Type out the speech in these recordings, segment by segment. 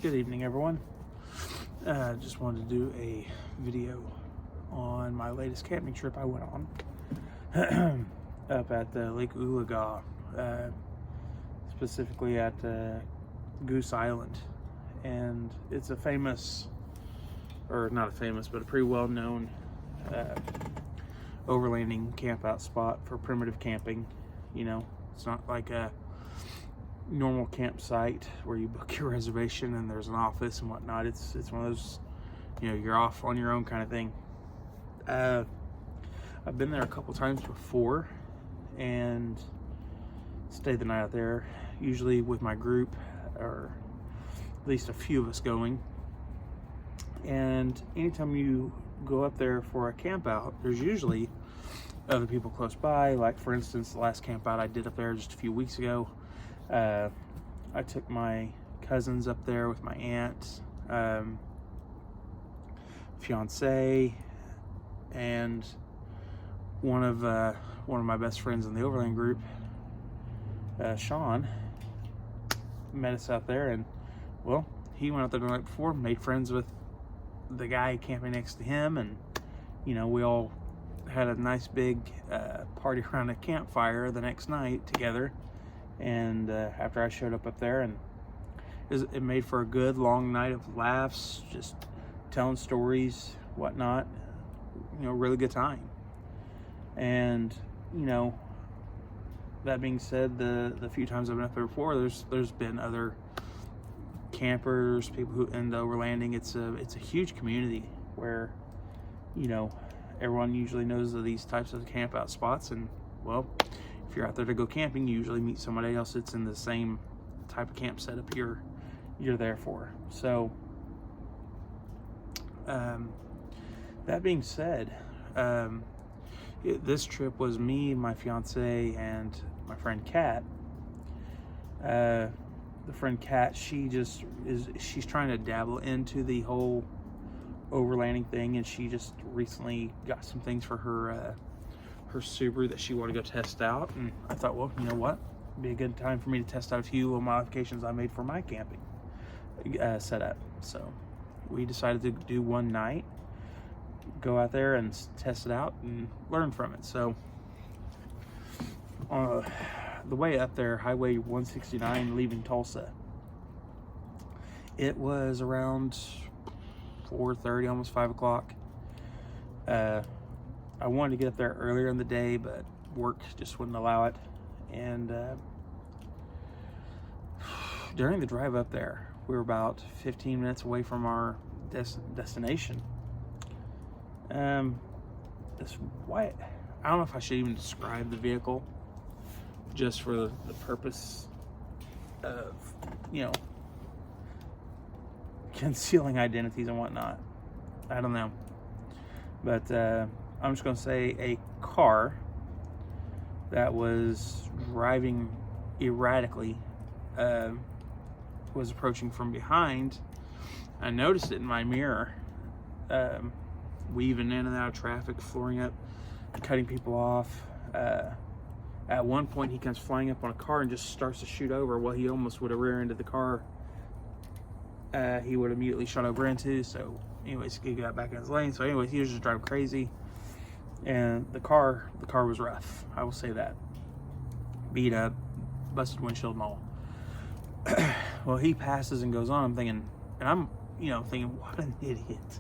Good evening, everyone. Just wanted to do a video on my latest camping trip I went on up at Lake Ulaga, specifically at Goose Island. And it's a famous, or not a famous, but a pretty well-known overlanding camp-out spot for primitive camping. You know, it's not like a normal campsite where you book your reservation and there's an office and whatnot. It's one of those, you know, you're off on your own kind of thing. I've been there a couple times before and stayed the night out there, usually with my group, or at least a few of us going. And anytime you go up there for a camp out, there's usually other people close by. Like, for instance, the last camp out I did up there just a few weeks ago, I took my cousins up there with my aunt, fiance, and one of my best friends in the overland group, Sean, met us out there. And well, he went out there the night before, made friends with the guy camping next to him, and you know, we all had a nice big party around a campfire the next night together. And after I showed up there, and it made for a good long night of laughs, just telling stories, whatnot. You know, really good time. And you know, that being said, the few times I've been up there before, there's been other campers, people who end overlanding. It's a huge community where, you know, everyone usually knows of these types of camp out spots. And well, if you're out there to go camping, you usually meet somebody else that's in the same type of camp setup you're there for. So that being said, this trip was me, my fiance, and my friend Kat. The friend Kat, she's trying to dabble into the whole overlanding thing, and she just recently got some things for her Subaru that she wanted to go test out. And I thought, well, you know what, it'd be a good time for me to test out a few little modifications I made for my camping setup. So we decided to do one night, go out there and test it out and learn from it. So the way up there, Highway 169 leaving Tulsa, it was around 4:30, almost 5 o'clock. I wanted to get up there earlier in the day, but work just wouldn't allow it. And during the drive up there, we were about 15 minutes away from our destination. This white, I don't know if I should even describe the vehicle, just for the purpose of, you know, concealing identities and whatnot. I don't know. But I'm just going to say a car that was driving erratically was approaching from behind. I noticed it in my mirror, weaving in and out of traffic, flooring up, cutting people off. At one point, he comes flying up on a car and just starts to shoot over. Well, he almost would have rear-ended the car. He would immediately shot over into. So anyways, he got back in his lane. So anyways, he was just driving crazy. And the car was rough, I will say that. Beat up, busted windshield and all. Well, he passes and goes on. I'm thinking, and I'm, you know, thinking, what an idiot.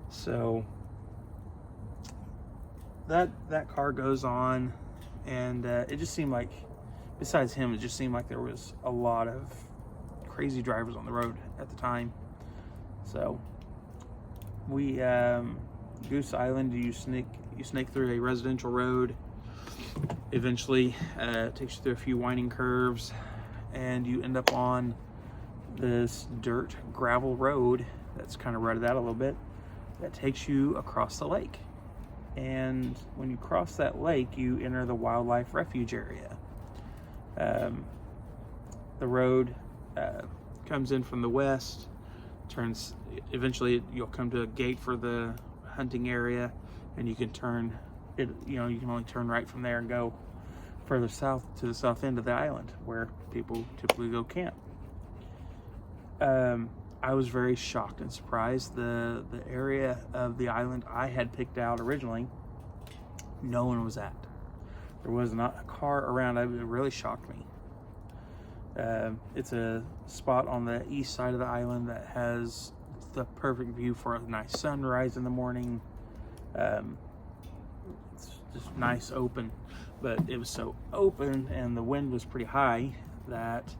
So that car goes on, and it just seemed like, besides him, it just seemed like there was a lot of crazy drivers on the road at the time. So we Goose Island, you snake through a residential road. Eventually takes you through a few winding curves, and you end up on this dirt gravel road that's kind of rutted out a little bit, that takes you across the lake. And when you cross that lake, you enter the wildlife refuge area. The road comes in from the west, turns, eventually you'll come to a gate for the hunting area, and you can turn it, you know, you can only turn right from there and go further south to the south end of the island where people typically go camp. I was very shocked and surprised. The area of the island I had picked out originally, no one was at. There was not a car around. It really shocked me. It's a spot on the east side of the island that has the perfect view for a nice sunrise in the morning. It's just nice open, but it was so open and the wind was pretty high that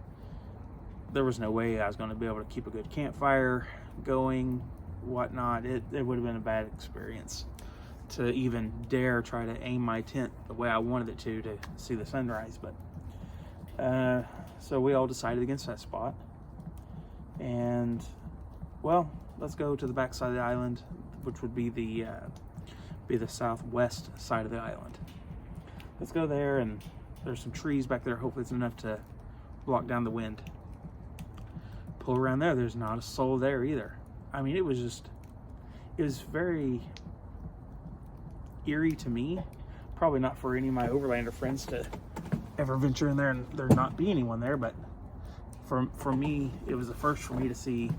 there was no way I was going to be able to keep a good campfire going, whatnot. It would have been a bad experience to even dare try to aim my tent the way I wanted it to see the sunrise. But so we all decided against that spot, and well, let's go to the back side of the island, which would be the southwest side of the island. Let's go there, and there's some trees back there. Hopefully it's enough to block down the wind. Pull around there, there's not a soul there either. I mean, it was very eerie to me. Probably not for any of my overlander friends to ever venture in there and there not be anyone there, but for me, it was the first for me to see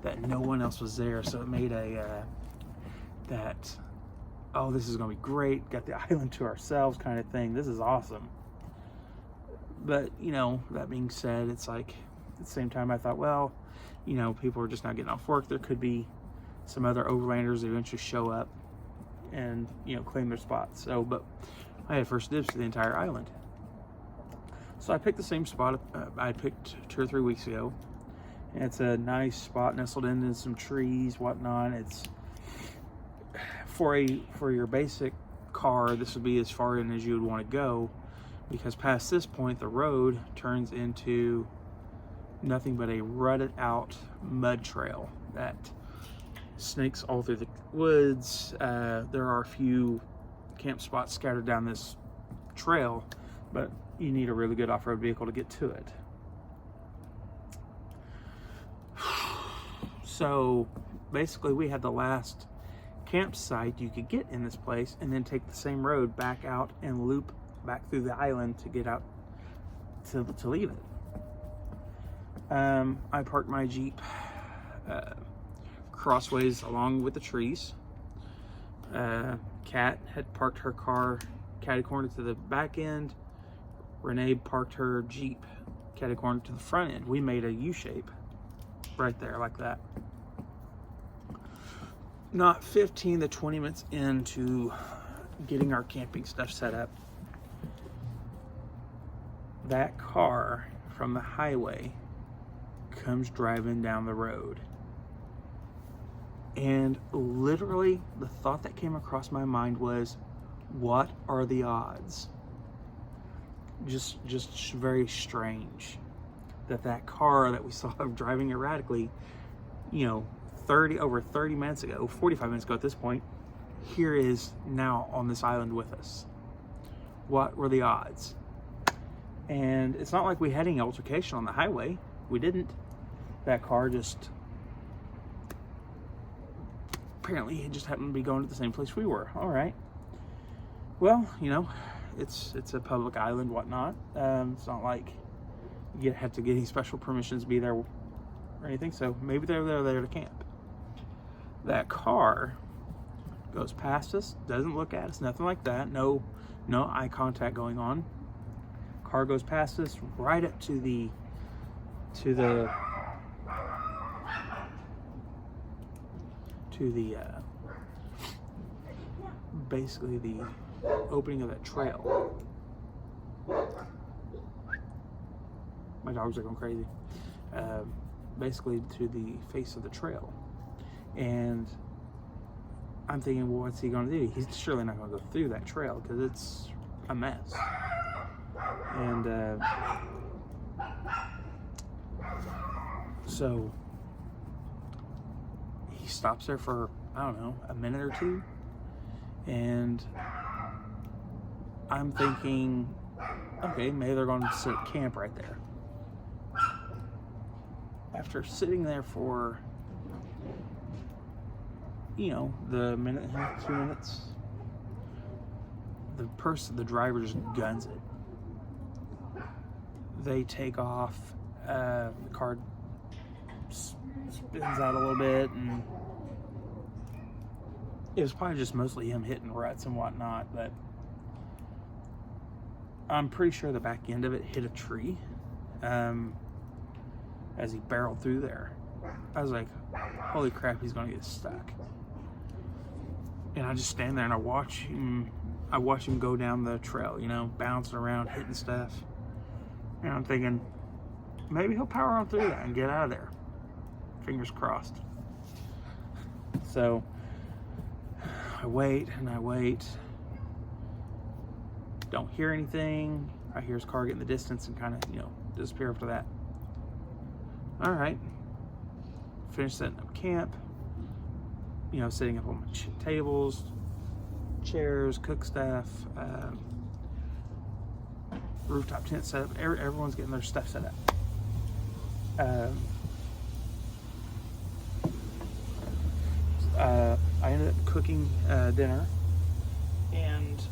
that no one else was there. So it made that, oh, this is gonna be great, got the island to ourselves kind of thing. This is awesome. But you know, that being said, it's like at the same time I thought, well, you know, people are just not getting off work. There could be some other overlanders that eventually show up and, you know, claim their spots. So, but I had first dibs to the entire island. So I picked the same spot I picked 2 or 3 weeks ago. And it's a nice spot nestled in some trees, whatnot. It's for your basic car, this would be as far in as you would want to go, because past this point the road turns into nothing but a rutted out mud trail that snakes all through the woods. There are a few camp spots scattered down this trail, but you need a really good off-road vehicle to get to it. So basically we had the last campsite you could get in this place, and then take the same road back out and loop back through the island to get out to leave it. I parked my Jeep crossways along with the trees. Kat had parked her car catty corner to the back end. Renee parked her Jeep catty corner to the front end. We made a U-shape right there like that. Not 15 to 20 minutes into getting our camping stuff set up, that car from the highway comes driving down the road. And literally the thought that came across my mind was, what are the odds? Just very strange that car that we saw driving erratically, you know, over 30 minutes ago, 45 minutes ago at this point, here is now on this island with us. What were the odds? And it's not like we had any altercation on the highway. We didn't. That car just, apparently it just happened to be going to the same place we were. All right. Well, you know, it's a public island, whatnot. It's not like you have to get any special permissions to be there or anything. So maybe they're there to camp. That car goes past us, doesn't look at us, nothing like that. No eye contact going on. Car goes past us right up to the basically the opening of that trail. My dogs are going crazy. Basically to the face of the trail. And I'm thinking, well, what's he going to do? He's surely not going to go through that trail because it's a mess. And so he stops there for, I don't know, a minute or two. And I'm thinking, okay, maybe they're going to set camp right there. After sitting there for, you know, the minute and a half, 2 minutes, the driver just guns it. They take off. The car spins out a little bit, and it was probably just mostly him hitting ruts and whatnot, but I'm pretty sure the back end of it hit a tree as he barreled through there. I was like, holy crap, he's gonna get stuck. And I just stand there and I watch him go down the trail, you know, bouncing around, hitting stuff. And I'm thinking, maybe he'll power on through that and get out of there. Fingers crossed. So I wait and I wait. Don't hear anything. I hear his car get in the distance and kind of, you know, disappear after that. All right. Finish setting up camp. You know, setting up on my tables, chairs, cook staff, rooftop tent set up. Everyone's getting their stuff set up. I ended up cooking dinner and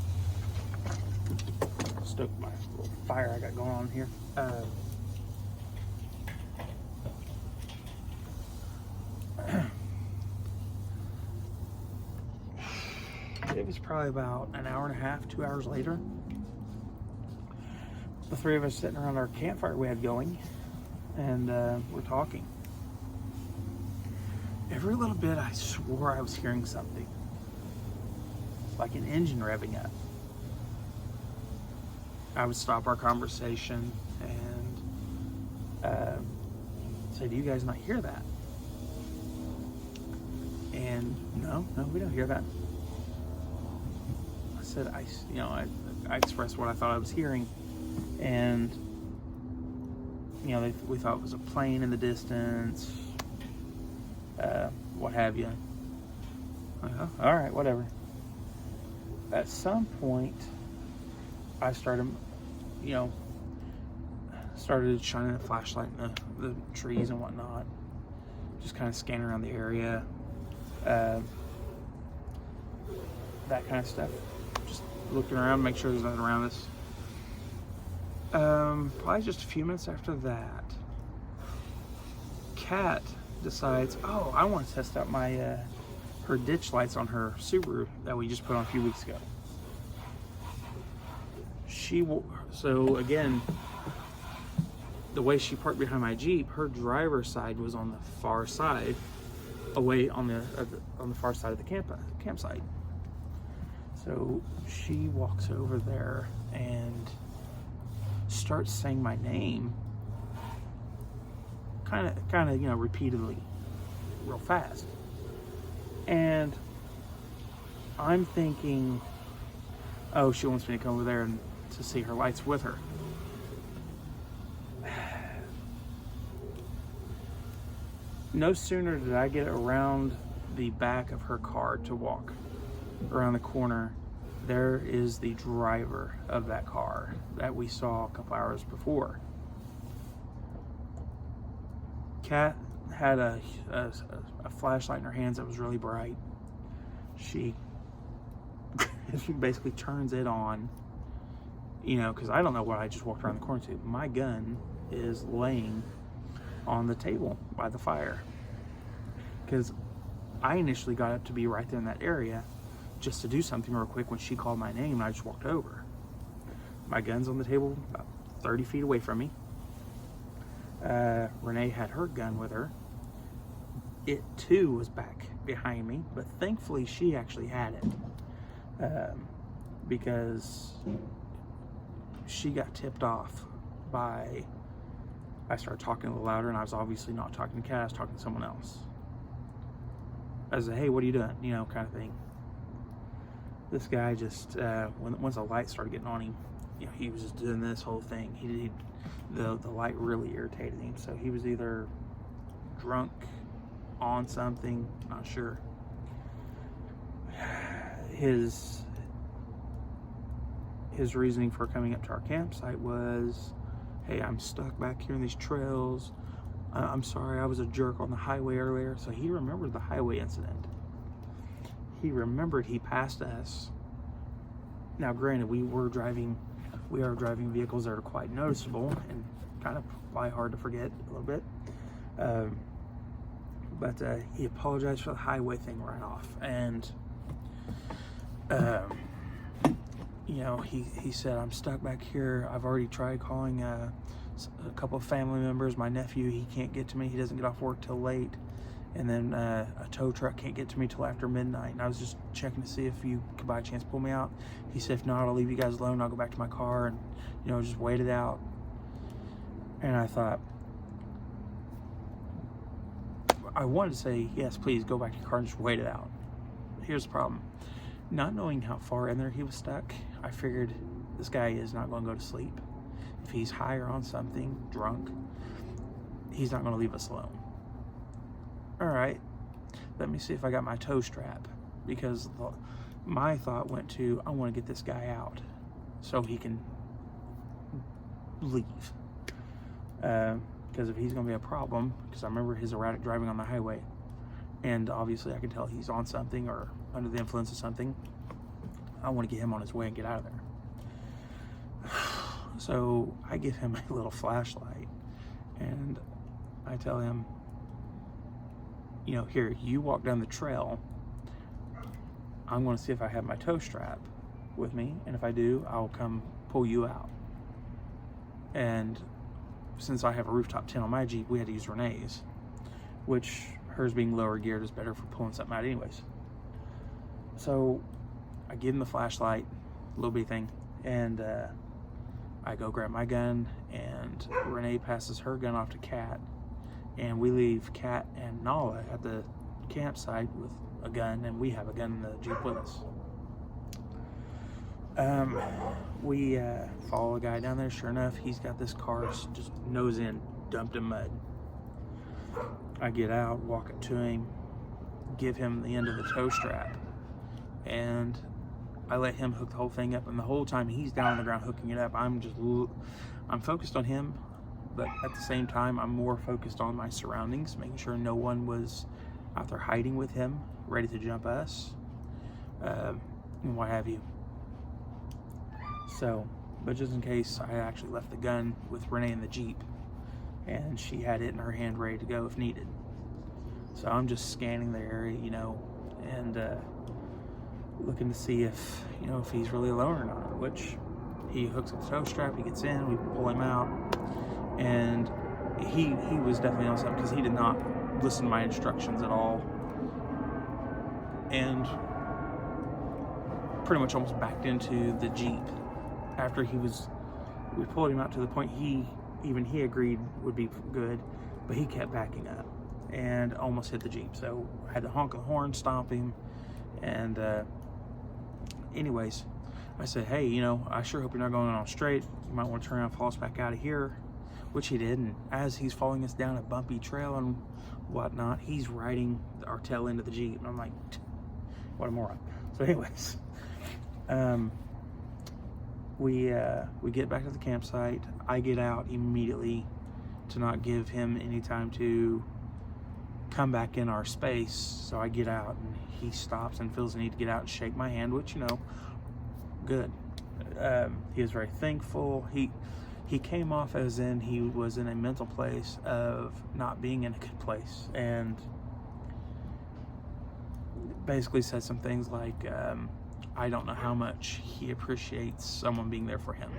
stoked my little fire I got going on here. It was probably about an hour and a half, 2 hours later. The three of us sitting around our campfire we had going, and we're talking. Every little bit I swore I was hearing something, like an engine revving up. I would stop our conversation and say, do you guys not hear that? And no, we don't hear that. I said, I expressed what I thought I was hearing, and you know, we thought it was a plane in the distance, what have you. All right, whatever. At some point, I started shining a flashlight in the trees and whatnot, just kind of scanning around the area, that kind of stuff. Just looking around, make sure there's nothing around us. Probably just a few minutes after that, Kat decides, oh, I want to test out my her ditch lights on her Subaru that we just put on a few weeks ago. So again, the way she parked behind my Jeep, her driver's side was on the far side, away on the far side of the campsite. So she walks over there and starts saying my name, kind of, you know, repeatedly, real fast. And I'm thinking, oh, she wants me to come over there and to see her lights with her. No sooner did I get around the back of her car to walk around the corner, there is the driver of that car that we saw a couple hours before. Kat had a flashlight in her hands that was really bright. She basically turns it on, you know, because I don't know what I just walked around the corner to. My gun is laying on the table by the fire, because I initially got up to be right there in that area just to do something real quick when she called my name, and I just walked over. My gun's on the table about 30 feet away from me. Renee had her gun with her. It too was back behind me, but thankfully she actually had it, because she got tipped off by, I started talking a little louder, and I was obviously not talking to Kat, I was talking to someone else. I said, hey, what are you doing? You know, kind of thing. This guy just, once the light started getting on him, you know, he was just doing this whole thing. The light really irritated him, so he was either drunk, on something, not sure. His reasoning for coming up to our campsite was, hey, I'm stuck back here in these trails. I'm sorry, I was a jerk on the highway earlier. So he remembered the highway incident. He remembered he passed us. Now, granted, we are driving vehicles that are quite noticeable and kind of probably hard to forget a little bit. But he apologized for the highway thing right off, and you know, he said, I'm stuck back here. I've already tried calling a couple of family members. My nephew, he can't get to me. He doesn't get off work till late. And then a tow truck can't get to me till after midnight. And I was just checking to see if you could by chance pull me out. He said, if not, I'll leave you guys alone. I'll go back to my car and, you know, just wait it out. And I thought, I wanted to say, yes, please go back to your car and just wait it out. Here's the problem. Not knowing how far in there he was stuck, I figured this guy is not going to go to sleep. If he's high or on something, drunk, he's not going to leave us alone. All right, let me see if I got my tow strap, because my thought went to, I want to get this guy out so he can leave. Because if he's going to be a problem, because I remember his erratic driving on the highway, and obviously I can tell he's on something or under the influence of something, I want to get him on his way and get out of there. So I give him a little flashlight, and I tell him, you know, here, you walk down the trail. I'm going to see if I have my tow strap with me, and if I do, I'll come pull you out. And since I have a rooftop tent on my Jeep, we had to use Renee's, which hers being lower geared is better for pulling something out anyways. So I give him the flashlight, little bitty thing, and I go grab my gun, and Renee passes her gun off to Kat, and we leave Kat and Nala at the campsite with a gun, and we have a gun in the Jeep with us. We follow a guy down there. Sure enough, he's got this car just nose in, dumped in mud. I get out, walk up to him, give him the end of the tow strap, and I let him hook the whole thing up. And the whole time he's down on the ground hooking it up, I'm focused on him, but at the same time, I'm more focused on my surroundings, making sure no one was out there hiding with him, ready to jump us, and what have you. So, but just in case, I actually left the gun with Renee in the Jeep, and she had it in her hand ready to go if needed. So I'm just scanning the area, you know, and looking to see if, you know, if he's really alone or not, which he hooks up the tow strap, he gets in, we pull him out, and he was definitely on something, because he did not listen to my instructions at all, and pretty much almost backed into the Jeep after we pulled him out to the point he agreed would be good, but he kept backing up and almost hit the Jeep. So I had to honk the horn, stomp him, and anyways, I said, hey, you know, I sure hope you're not going on straight. You might want to turn around and follow us back out of here, which he did. And as he's following us down a bumpy trail and whatnot, he's riding our tail end of the Jeep, and I'm like, what a moron. So anyways, we get back to the campsite. I get out immediately to not give him any time to come back in our space. So I get out, and he stops and feels the need to get out and shake my hand, which, you know, good. He was very thankful. He came off as in he was in a mental place of not being in a good place, and basically said some things like, I don't know how much he appreciates someone being there for him.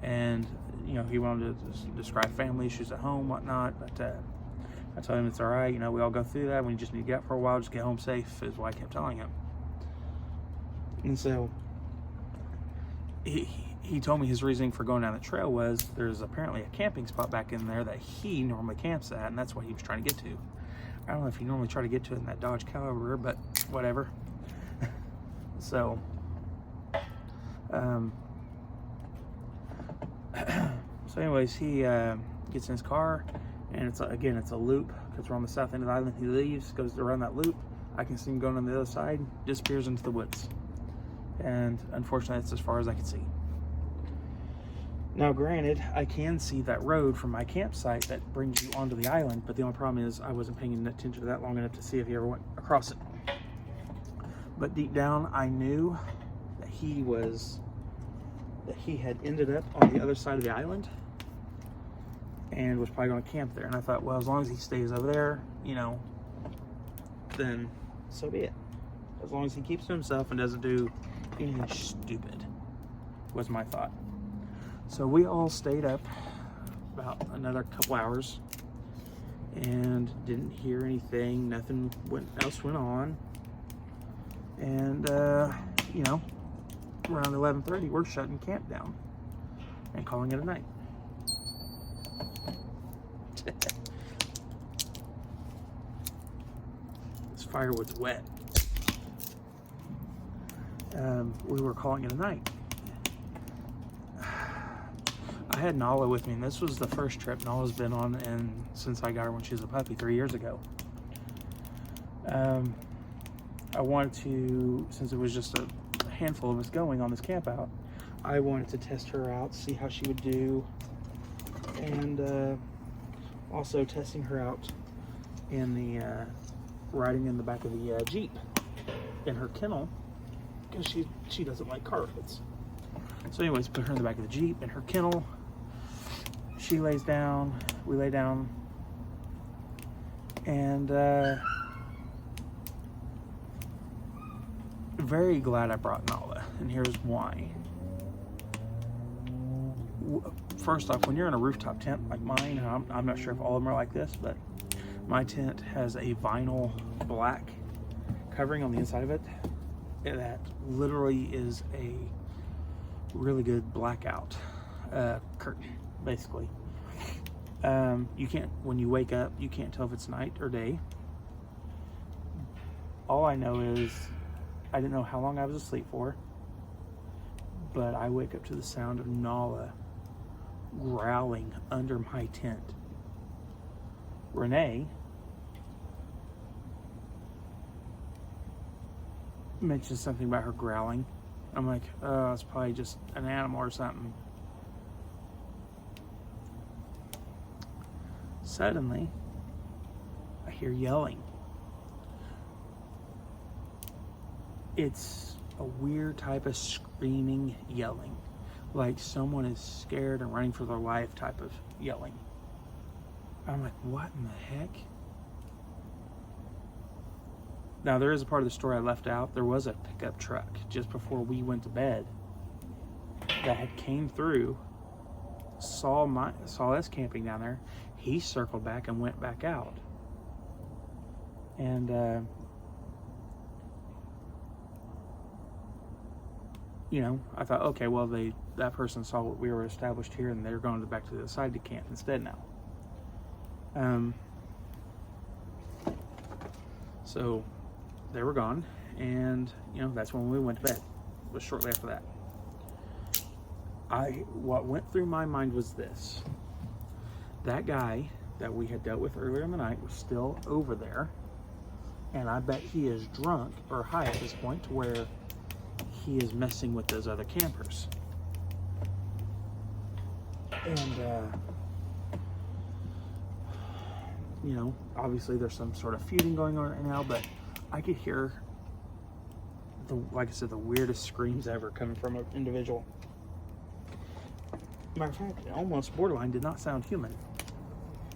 And, you know, he wanted to describe family issues at home, whatnot, but I told him it's all right. You know, we all go through that. When you just need to get out for a while, just get home safe, is what I kept telling him. And so he told me his reasoning for going down the trail was there's apparently a camping spot back in there that he normally camps at, and that's what he was trying to get to. I don't know if you normally try to get to it in that Dodge Caliber, but whatever. So, so anyways, he gets in his car, and it's a loop, because we're on the south end of the island. He leaves, goes around that loop. I can see him going on the other side, disappears into the woods. And unfortunately, that's as far as I can see. Now, granted, I can see that road from my campsite that brings you onto the island, but the only problem is I wasn't paying attention to that long enough to see if he ever went across it. But deep down, I knew that he had ended up on the other side of the island, and was probably going to camp there. And I thought, well, as long as he stays over there, you know, then so be it. As long as he keeps to himself and doesn't do anything stupid, was my thought. So we all stayed up about another couple hours and didn't hear anything. Nothing else went on. And, you know, around 11:30, we're shutting camp down and calling it a night. This firewood's wet. We were calling it a night. I had Nala with me, and this was the first trip Nala's been on since I got her when she was a puppy 3 years ago. I wanted to, since it was just a handful of us going on this camp out, I wanted to test her out, see how she would do, and also testing her out in the riding in the back of the Jeep in her kennel, because she doesn't like carpets. So anyways, put her in the back of the Jeep in her kennel. She lays down, we lay down, and very glad I brought Nala, and here's why. First off, when you're in a rooftop tent like mine, and I'm not sure if all of them are like this, but my tent has a vinyl black covering on the inside of it that literally is a really good blackout curtain, basically. You can't, when you wake up, you can't tell if it's night or day. All I know is I didn't know how long I was asleep for, but I wake up to the sound of Nala growling under my tent. Renee mentioned something about her growling. I'm like, oh, it's probably just an animal or something. Suddenly, I hear yelling. It's a weird type of screaming yelling, like someone is scared and running for their life type of yelling. I'm like, what in the heck? Now, there is a part of the story I left out. There was a pickup truck just before we went to bed that had came through, saw us camping down there. He circled back and went back out. And, you know, I thought, okay, well, that person saw what we were established here, and they're going back to the side to camp instead now. So they were gone, and you know, that's when we went to bed. It was shortly after that. What went through my mind was this: that guy that we had dealt with earlier in the night was still over there, and I bet he is drunk or high at this point to where he is messing with those other campers. And you know, obviously there's some sort of feuding going on right now, but I could hear like I said, the weirdest screams ever coming from an individual. Matter of fact, it almost borderline did not sound human.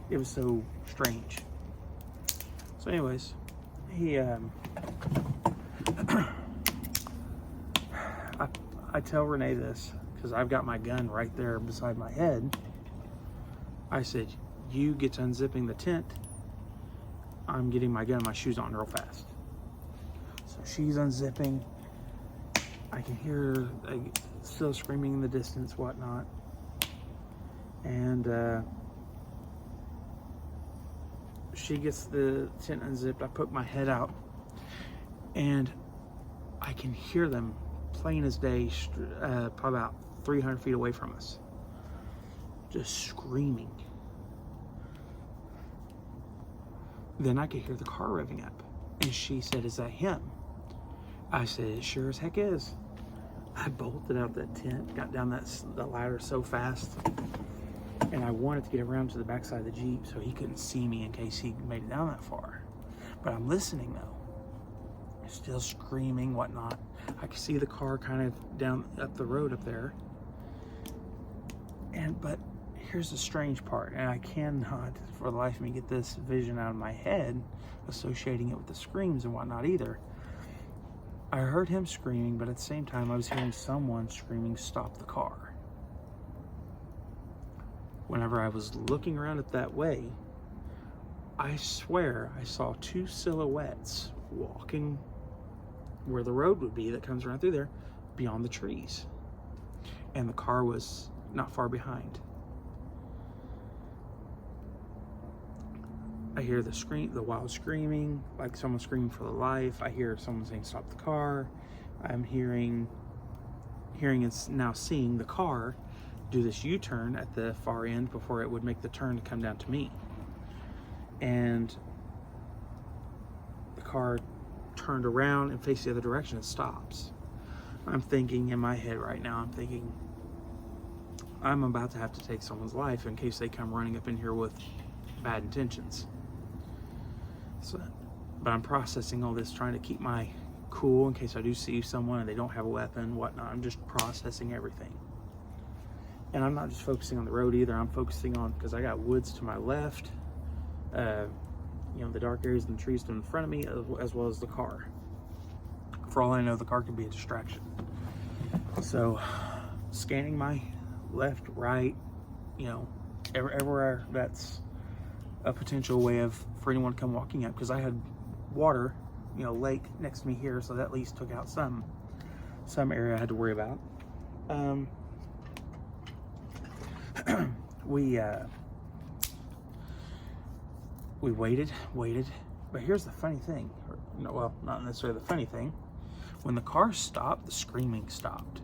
It was so strange. So anyways, he I tell Renee this because I've got my gun right there beside my head. I said, you get to unzipping the tent, I'm getting my gun and my shoes on real fast. So she's unzipping. I can hear her still screaming in the distance, whatnot. And she gets the tent unzipped. I put my head out, and I can hear them plain as day, probably about 300 feet away from us, just screaming. Then I could hear the car revving up, and she said, is that him? I said, it sure as heck is. I bolted out that tent, got down the ladder so fast, and I wanted to get around to the backside of the Jeep so he couldn't see me in case he made it down that far. But I'm listening though, still screaming, whatnot. I could see the car kind of down up the road up there, but here's the strange part, and I cannot for the life of me get this vision out of my head, associating it with the screams and whatnot either. I heard him screaming, but at the same time I was hearing someone screaming, "Stop the car." Whenever I was looking around it that way, I swear I saw two silhouettes walking where the road would be that comes around through there, beyond the trees. And the car was not far behind. I hear the wild screaming, like someone screaming for their life. I hear someone saying, "Stop the car." I'm hearing and now seeing the car do this U-turn at the far end before it would make the turn to come down to me. And the car turned around and faced the other direction. It stops. I'm thinking in my head right now, I'm thinking, I'm about to have to take someone's life in case they come running up in here with bad intentions. So, but I'm processing all this, trying to keep my cool in case I do see someone and they don't have a weapon, whatnot. I'm just processing everything. And I'm not just focusing on the road either. I'm focusing on, because I got woods to my left, the dark areas and the trees in front of me, as well as the car. For all I know, the car could be a distraction. So, scanning my left, right, everywhere that's a potential way for anyone to come walking up, because I had water, lake next to me here, so that at least took out some area I had to worry about. We waited, but here's the funny thing. Well, not necessarily the funny thing. When the car stopped, the screaming stopped.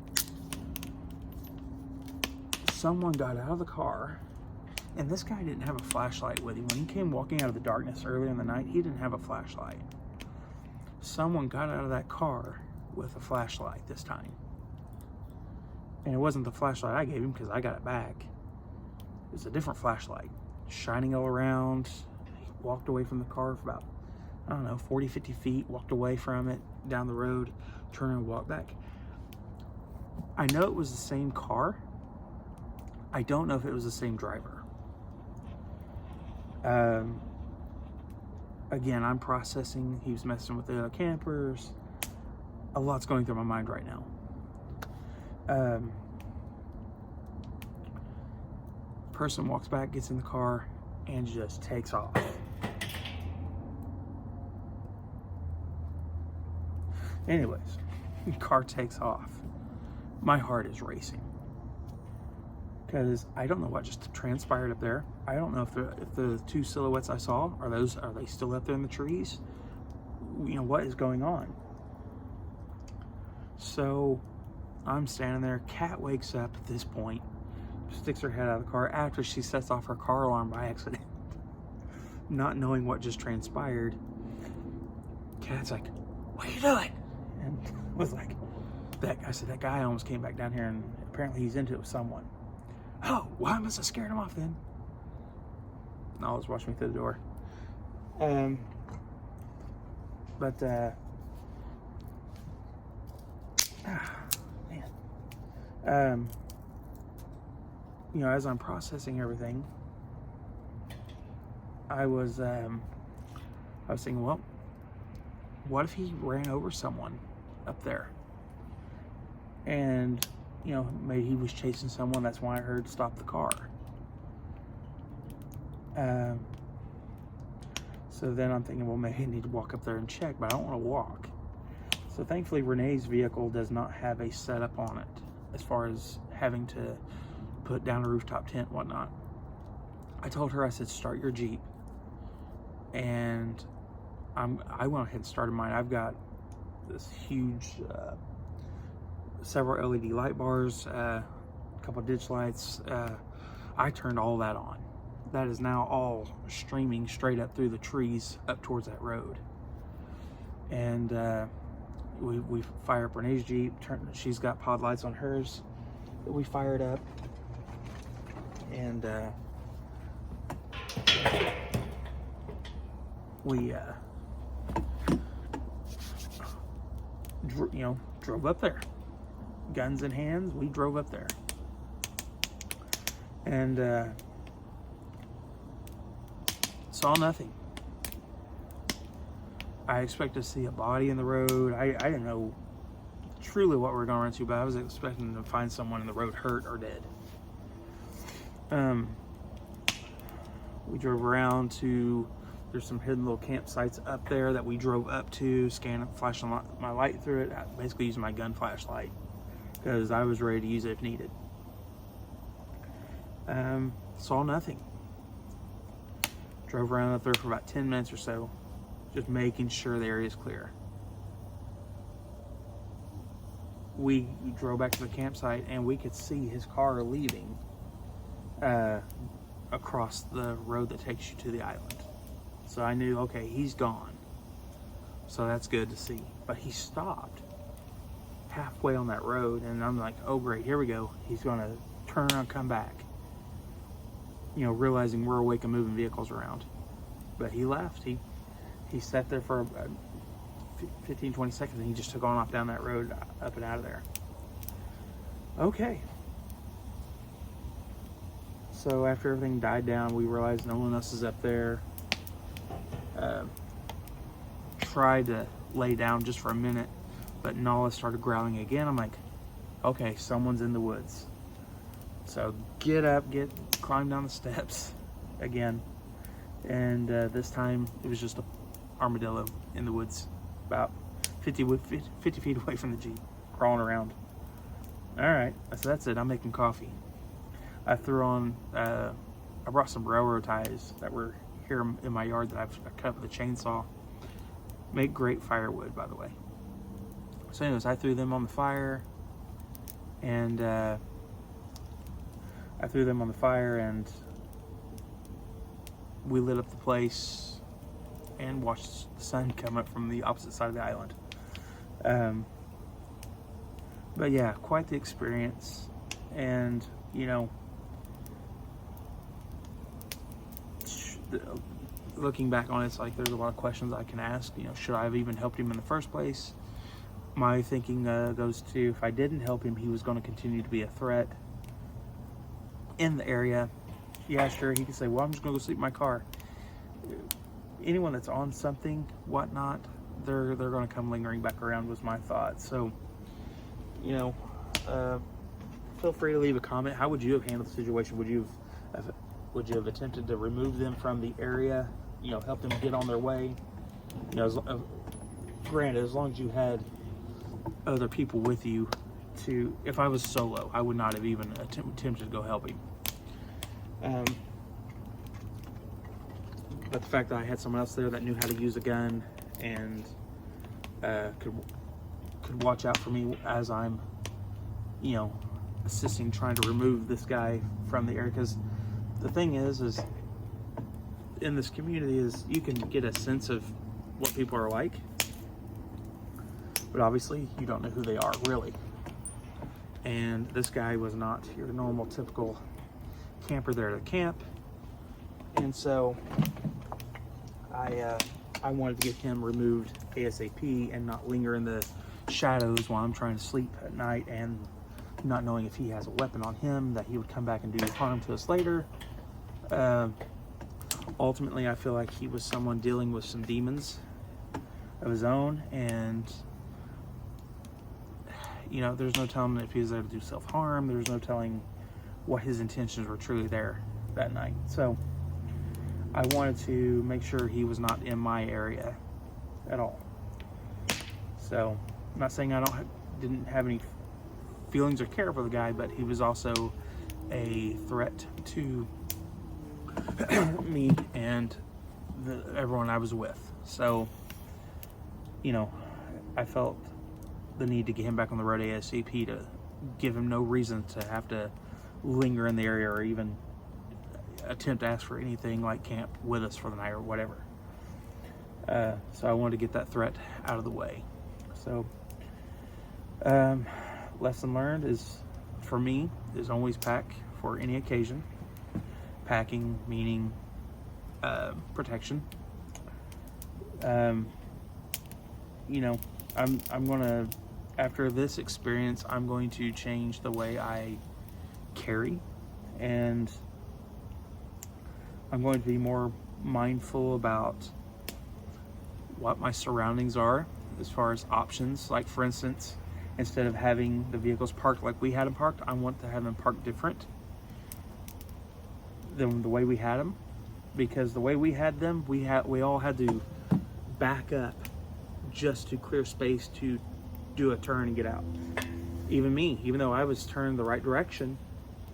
Someone got out of the car, and this guy didn't have a flashlight with him. When he came walking out of the darkness earlier in the night, he didn't have a flashlight. Someone got out of that car with a flashlight this time. And it wasn't the flashlight I gave him, because I got it back. It was a different flashlight, shining all around. He walked away from the car for about, 40, 50 feet, walked away from it, down the road, turned and walked back. I know it was the same car. I don't know if it was the same driver. Again, I'm processing. He was messing with the other campers. A lot's going through my mind right now. Person walks back, gets in the car, and just takes off. Anyways, the car takes off. My heart is racing, because I don't know what just transpired up there. I don't know if the two silhouettes I saw are they still up there in the trees? What is going on? So I'm standing there. Kat wakes up at this point, sticks her head out of the car after she sets off her car alarm by accident, not knowing what just transpired. Kat's like, "What are you doing?" And was like, I said, "That guy almost came back down here, and apparently he's into it with someone." "Oh, why must I scared him off then?" And I was watching me through the door. Man. As I'm processing everything, I was thinking, well, what if he ran over someone up there? And, maybe he was chasing someone. That's why I heard "Stop the car." So then I'm thinking, well, maybe I need to walk up there and check, but I don't want to walk. So thankfully, Renee's vehicle does not have a setup on it, as far as having to put down a rooftop tent, whatnot. I told her, I said, "Start your Jeep." And I went ahead and started mine. I've got this huge, several LED light bars, a couple ditch lights. I turned all that on. That is now all streaming straight up through the trees up towards that road. And we fire up Renee's Jeep. She's got pod lights on hers that we fired up. And we drove up there, guns in hands. We drove up there, and saw nothing. I expected to see a body in the road. I didn't know truly what we were going to run into, but I was expecting to find someone in the road hurt or dead. We drove around to, there's some hidden little campsites up there that we drove up to, flashing my light through it. I basically used my gun flashlight because I was ready to use it if needed. Saw nothing. Drove around up there for about 10 minutes or so, just making sure the area is clear. We drove back to the campsite and we could see his car leaving across the road that takes you to the island. So I knew, okay, he's gone. So that's good to see. But he stopped halfway on that road, and I'm like, oh great, here we go. He's gonna turn around and come back. You know, realizing we're awake and moving vehicles around. But he left. He sat there for 15, 20 seconds, and he just took on off down that road, up and out of there. Okay. So after everything died down, we realized no one else is up there. Tried to lay down just for a minute, but Nala started growling again. I'm like, okay, someone's in the woods. So get up, climb down the steps again. And this time it was just an armadillo in the woods, about 50 feet away from the Jeep, crawling around. All right, so that's it. I'm making coffee. I threw on, I brought some railroad ties that were here in my yard that I've cut with a chainsaw. Make great firewood, by the way. So anyways, I threw them on the fire, and we lit up the place and watched the sun come up from the opposite side of the island. But yeah, quite the experience. And you know, looking back on it, it's like there's a lot of questions I can ask. You know, should I have even helped him in the first place? My thinking goes to, if I didn't help him, he was going to continue to be a threat in the area. Yeah, sure, he could say, well, I'm just going to go sleep in my car. Anyone that's on something, whatnot, they're going to come lingering back around, was my thought. So, you know, feel free to leave a comment. How would you have handled the situation? Would you have attempted to remove them from the area? You know, help them get on their way? You know, granted, as long as you had other people with you to, if I was solo, I would not have even attempted to go help him. But the fact that I had someone else there that knew how to use a gun and could watch out for me as I'm, you know, assisting, trying to remove this guy from the area. Because the thing is in this community is you can get a sense of what people are like, but obviously you don't know who they are really. And this guy was not your normal typical camper there to camp, and so I wanted to get him removed ASAP and not linger in the shadows while I'm trying to sleep at night, and not knowing if he has a weapon on him that he would come back and do harm to us later. Ultimately, I feel like he was someone dealing with some demons of his own, and you know, there's no telling if he was there to do self-harm. There's no telling what his intentions were truly there that night. So I wanted to make sure he was not in my area at all. So I'm not saying I didn't have any feelings or care for the guy, but he was also a threat to me and everyone I was with. So, you know, I felt the need to get him back on the road ASAP to give him no reason to have to linger in the area or even attempt to ask for anything like camp with us for the night or whatever. So I wanted to get that threat out of the way. So lesson learned is, for me, is always pack for any occasion. Packing meaning protection. You know, I'm gonna, after this experience, I'm going to change the way I carry and I'm going to be more mindful about what my surroundings are as far as options. Like, for instance, instead of having the vehicles parked like we had them parked, I want to have them parked different than the way we had them, because the way we had them, we all had to back up just to clear space to do a turn and get out. Even me, even though I was turned the right direction,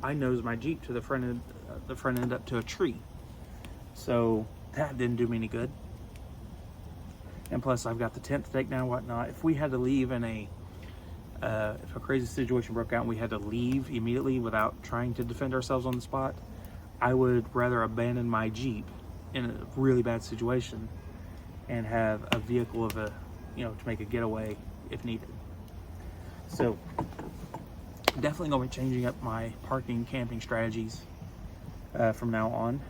I nosed my Jeep to the front end up to a tree. So that didn't do me any good. And plus, I've got the tent to take down and whatnot. If we had to leave in if a crazy situation broke out and we had to leave immediately without trying to defend ourselves on the spot, I would rather abandon my Jeep in a really bad situation and have a vehicle to make a getaway if needed. So definitely going to be changing up my parking camping strategies from now on.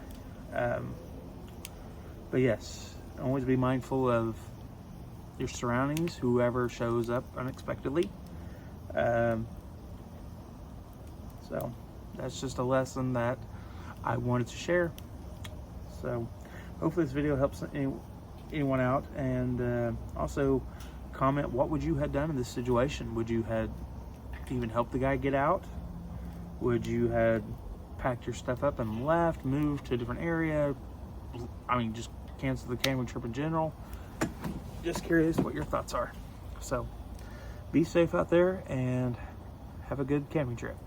But yes, always be mindful of your surroundings, whoever shows up unexpectedly. So that's just a lesson that I wanted to share. So hopefully this video helps anyone out, and also comment what would you have done in this situation. Would you have even helped the guy get out? Would you have packed your stuff up and left, moved to a different area? I mean, just cancel the camping trip in general. Just curious what your thoughts are. So be safe out there and have a good camping trip.